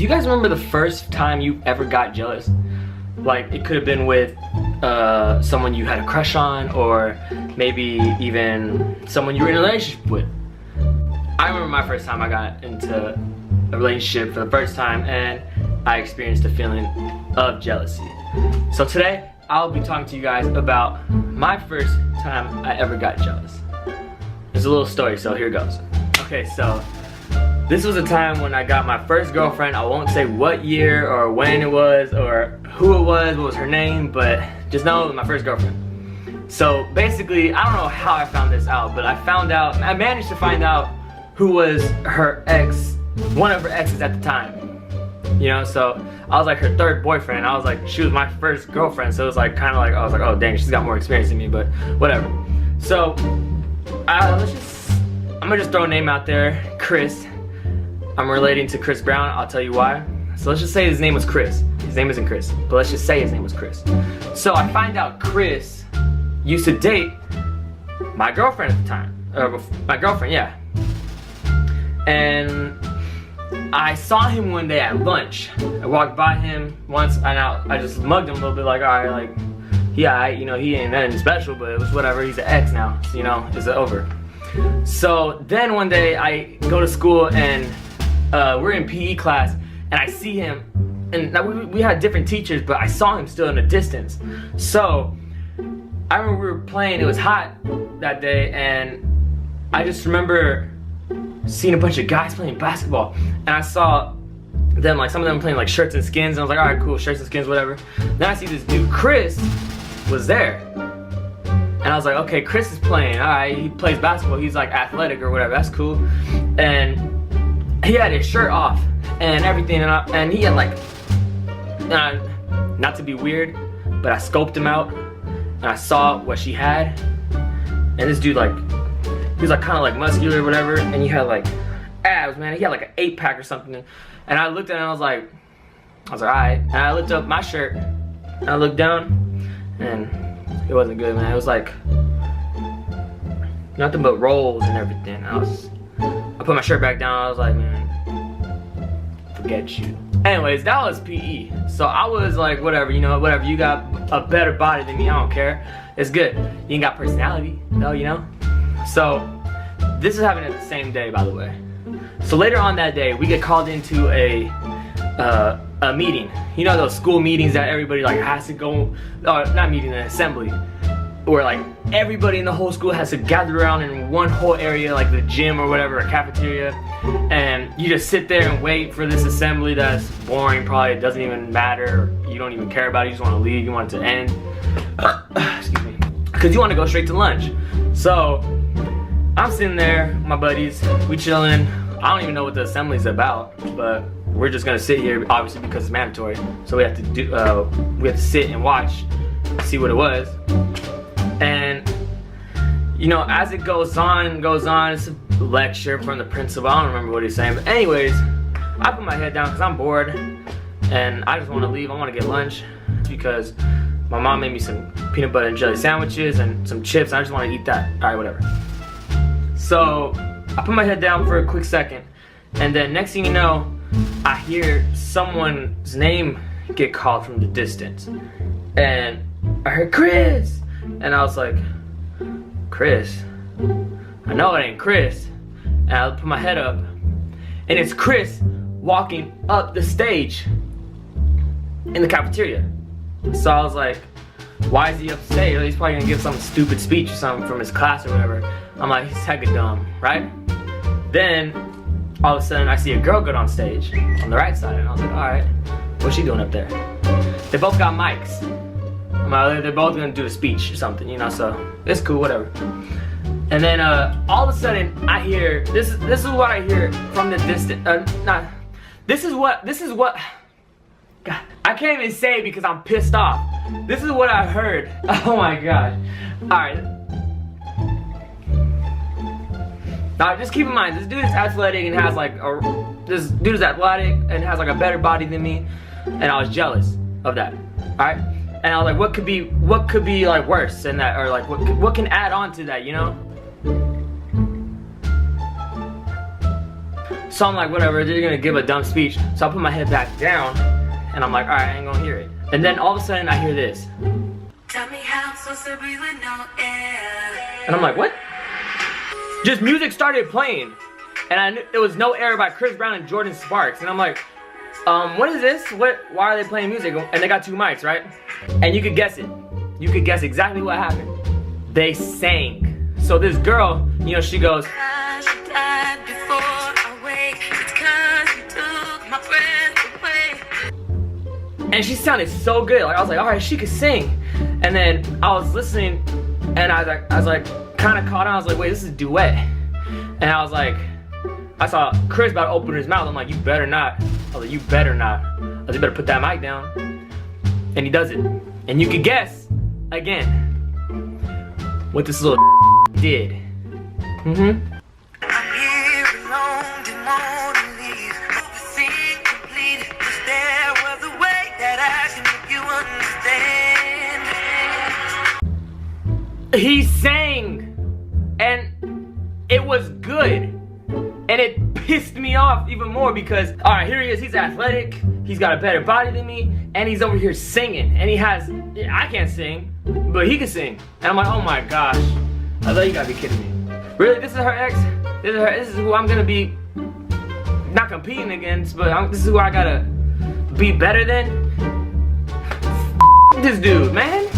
Do you guys remember the first time you ever got jealous? Like, it could have been with someone you had a crush on, or maybe even someone you were in a relationship with. I remember my first time I got into a relationship for the first time, and I experienced a feeling of jealousy. So today, I'll be talking to you guys about my first time I ever got jealous. There's a little story, so here goes. Okay, so this was a time when I got my first girlfriend. I won't say what year or when it was or who it was, what was her name, but just know it was my first girlfriend. So basically, I don't know how I found this out, but I managed to find out who was her ex, one of her exes at the time. You know, so I was like her third boyfriend. I was like, she was my first girlfriend, so it was like kind of like, I was like, oh dang, she's got more experience than me, but whatever. So I'm gonna just throw a name out there, Chris. I'm relating to Chris Brown. I'll tell you why. So let's just say his name was Chris. His name isn't Chris, but let's just say his name was Chris. So I find out Chris used to date my girlfriend at the time. My girlfriend, yeah. And I saw him one day at lunch. I walked by him once, and I just mugged him a little bit, like, alright, like, yeah, you know, he ain't nothing special, but it was whatever. He's an ex now, so, you know, it's over. So then one day I go to school, and we're in PE class, and I see him, and now we had different teachers, but I saw him still in the distance. So I remember we were playing, it was hot that day, and I just remember seeing a bunch of guys playing basketball, and I saw them, like, some of them playing like Shirts and Skins, and I was like, alright, cool, Shirts and Skins, whatever. Then I see this dude, Chris, was there. And I was like, okay, Chris is playing, alright, he plays basketball, he's like athletic or whatever, that's cool. And he had his shirt off and everything, and he had like, not to be weird, but I scoped him out, and I saw what she had, and this dude, like, he was like kind of like muscular or whatever, and he had like abs, man. He had like an 8-pack or something. And I looked at him and I was like, alright. And I looked up my shirt, and I looked down, and it wasn't good, man. It was like nothing but rolls and everything. I put my shirt back down. I was like, man, forget you. Anyways, that was PE. So I was like, whatever, you know, whatever. You got a better body than me. I don't care. It's good. You ain't got personality, though, you know. So this is happening the same day, by the way. So later on that day, we get called into a meeting. You know those school meetings that everybody like has to go, not meeting, an assembly, where like everybody in the whole school has to gather around in one whole area, like the gym or whatever, a cafeteria, and you just sit there and wait for this assembly that's boring, probably doesn't even matter, you don't even care about it, you just want to leave, you want it to end, excuse me, because you want to go straight to lunch. So I'm sitting there, my buddies, we chilling. I don't even know what the assembly's about, but we're just gonna sit here, obviously, because it's mandatory. So we have to sit and watch, see what it was. And you know, as it goes on, it's a lecture from the principal. I don't remember what he's saying, but anyways, I put my head down because I'm bored and I just want to leave. I want to get lunch because my mom made me some peanut butter and jelly sandwiches and some chips. I just want to eat that. Alright, whatever. So I put my head down for a quick second, and then next thing you know, I hear someone's name get called from the distance, and I heard Chris, and I was like, Chris? I know it ain't Chris. And I put my head up, and it's Chris walking up the stage in the cafeteria. So I was like, why is he upstage? He's probably gonna give some stupid speech or something from his class or whatever. I'm like, he's hecka dumb, right? Then, all of a sudden, I see a girl get on stage on the right side, and I was like, alright, what's she doing up there? They both got mics. I'm like, they're both gonna do a speech or something, you know, so it's cool, whatever. And then, all of a sudden, I hear, this is what I hear from the distance, this is what, God, I can't even say it because I'm pissed off. This is what I heard. Oh my god. Alright. Now just keep in mind, this dude is athletic and has like a better body than me, and I was jealous of that. Alright? And I was like, what could be like worse than that, or like what can add on to that, you know? So I'm like, whatever, they're gonna give a dumb speech. So I put my head back down, and I'm like, alright, I ain't gonna hear it. And then all of a sudden I hear this. Tell me how I'm supposed to breathe with no air. And I'm like, what? Just music started playing. And I knew it was No Air by Chris Brown and Jordan Sparks. And I'm like, what is this? Why are they playing music? And they got 2 mics, right? And you could guess it. You could guess exactly what happened. They sang. So this girl, you know, she goes, and she sounded so good. Like I was like, all right, she could sing. And then I was listening, and I was like, kind of caught on. I was like, wait, this is a duet. And I was like, I saw Chris about to open his mouth. I'm like, you better not. I was like, you better not. I was like, you better put that mic down. And he does it. And you could guess again what this little did. Mm-hmm. He sang, and it was good, and it pissed me off even more because, all right, here he is, he's athletic, he's got a better body than me, and he's over here singing, and I can't sing, but he can sing, and I'm like, oh my gosh, I thought you gotta be kidding me. Really, this is her ex? This is who I'm gonna be, not competing against, but this is who I gotta be better than? This dude, man.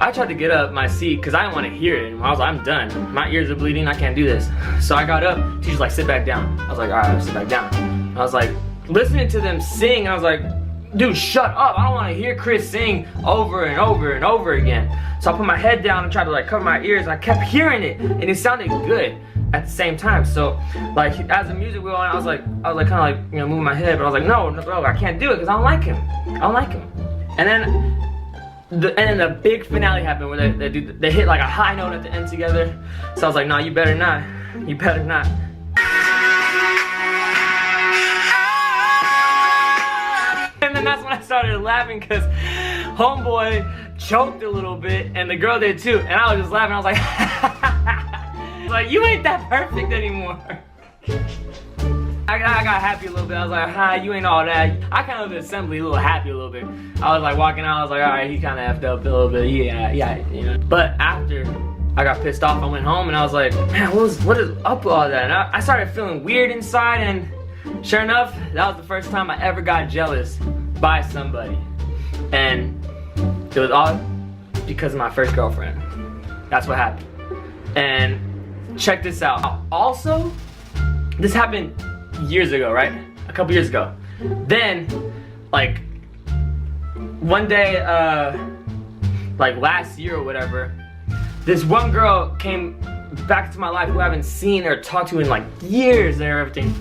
I tried to get up my seat because I didn't want to hear it anymore. I was like, I'm done. My ears are bleeding. I can't do this. So I got up. She's like, sit back down. I was like, all right, I'll sit back down. I was like, listening to them sing. I was like, dude, shut up. I don't want to hear Chris sing over and over and over again. So I put my head down and tried to like cover my ears. I kept hearing it, and it sounded good at the same time. So like as the music went on, I was like kind of like, you know, moving my head, but I was like, no, I can't do it because I don't like him. I don't like him. And then the big finale happened where they hit like a high note at the end together. So I was like, no, you better not. You better not. And then that's when I started laughing because homeboy choked a little bit and the girl did too. And I was just laughing. I was like, like, you ain't that perfect anymore. I got happy a little bit. I was like, hi, you ain't all that. I kind of was assembly a little happy a little bit. I was like walking out, I was like, all right, he kind of effed up a little bit. Yeah, you know. But after I got pissed off, I went home and I was like, man, what is up with all that? And I started feeling weird inside, and sure enough, that was the first time I ever got jealous by somebody. And it was all because of my first girlfriend. That's what happened. And check this out. Also, this happened years ago, right? A couple years ago. Then, like, one day, like last year or whatever, this one girl came back to my life who I haven't seen or talked to in like years and everything.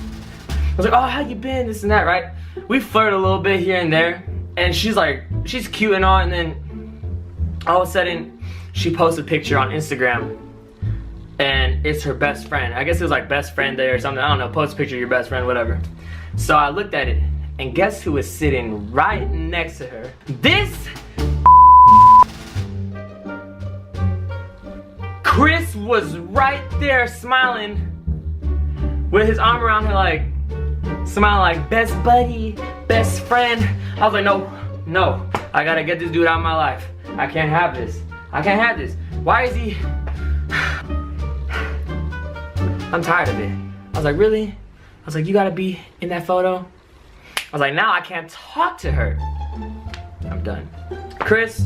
I was like, oh, how you been? This and that, right? We flirted a little bit here and there, and she's like, she's cute and all, and then all of a sudden, she posts a picture on Instagram, and it's her best friend. I guess it was like best friend day or something. I don't know, post a picture of your best friend, whatever. So I looked at it, and guess who was sitting right next to her? This Chris was right there smiling with his arm around her, like smiling like best buddy, best friend. I was like, no, I gotta get this dude out of my life. I can't have this. I can't have this. Why is he? I'm tired of it. I was like, really? I was like, you gotta be in that photo? I was like, now I can't talk to her. I'm done. Chris,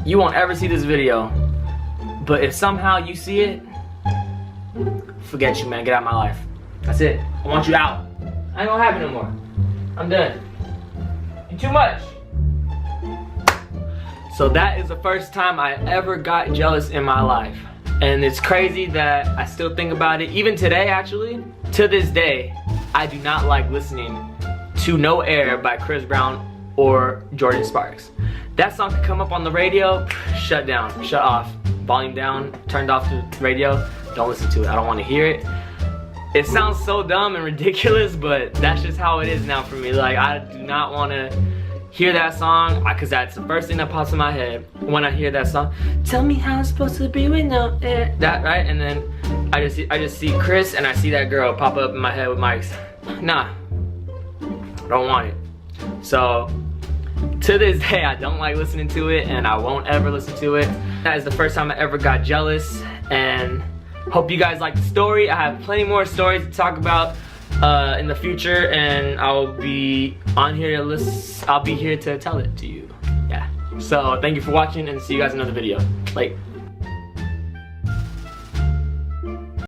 you won't ever see this video, but if somehow you see it, forget you, man. Get out of my life. That's it. I want you out. I ain't gonna have it no more. I'm done. You're too much. So that is the first time I ever got jealous in my life. And it's crazy that I still think about it, even today actually. To this day, I do not like listening to No Air by Chris Brown or Jordan Sparks. That song could come up on the radio, shut down, shut off, volume down, turned off the radio, don't listen to it, I don't want to hear it. It sounds so dumb and ridiculous, but that's just how it is now for me. Like, I do not want to hear that song, because that's the first thing that pops in my head when I hear that song. Tell me how I'm supposed to be with no air. That, right? And then I just see Chris and I see that girl pop up in my head with mics. Nah, don't want it. So to this day, I don't like listening to it, and I won't ever listen to it. That is the first time I ever got jealous, and hope you guys like the story. I have plenty more stories to talk about in the future, and I'll be on here to listen. I'll be here to tell it to you. Yeah. So thank you for watching, and see you guys in another video. Like.